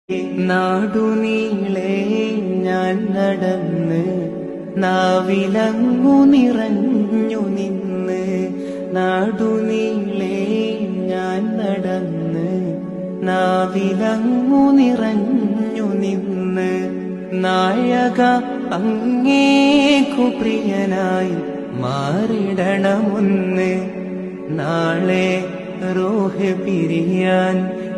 നാടുനീളെ ഞാൻ നടന്ന് നാവിലങ്ങു നിറഞ്ഞു നിന്ന്. നാടുനീളെ ഞാൻ നടന്ന് നാവിലങ്ങു നിറഞ്ഞു നിന്ന്. നായക അങ്ങേക്കു പ്രിയനായി മാറിടണമൊന്ന്. നാളെ റൂഹ് പിരിയാൻ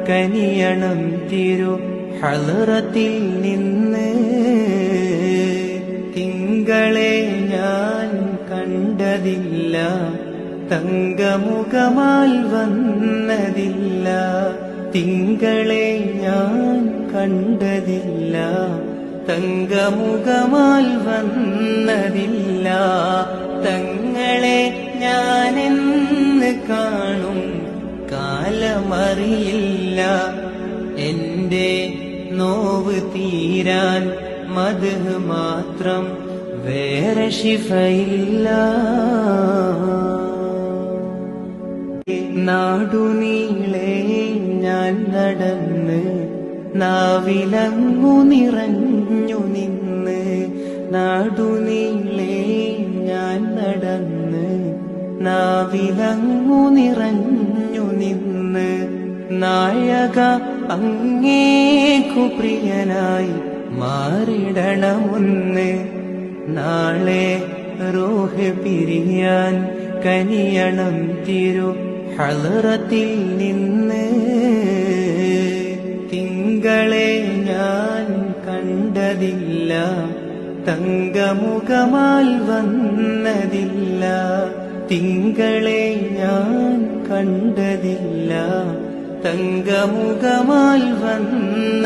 കനിയണം തിരു ഹളറത്തിൽ നിന്ന്. തിങ്കളെ ഞാൻ കണ്ടതില്ല, തങ്കമുഖമാൽ വന്നതില്ല. തിങ്കളെ ഞാൻ കണ്ടതില്ല, തങ്കമുഖമാൽ വന്നതില്ല. തങ്ങളെ ഞാനെന്ന് കാണും കാലമറിയില്ല. എന്റെ നോവ് തീരാൻ മദ്ഹ് മാത്രം, വേറെ ശിഫയില്ല. നാടുനീളെ ഞാൻ നടന്ന് നാവിലങ്ങു നിറഞ്ഞു നിന്ന്. നാടുനീളെ ഞാൻ നടന്ന് നാവിലങ്ങു നിറഞ്ഞു നിന്ന്. നായക അങ്ങേക്കു പ്രിയനായി മാറിടണമൊന്ന്. നാളെ റൂഹ് പിരിയാൻ കനിയണം തിരു ഹളറത്തിൽ നിന്ന്. തിങ്കളെ ഞാൻ കണ്ടതില്ല, തങ്കമുഖമാൽ വന്നതില്ല. തിങ്കളെ ഞാൻ കണ്ടതില്ല, തങ്കമുഖമാൽ വന്നതില്ല.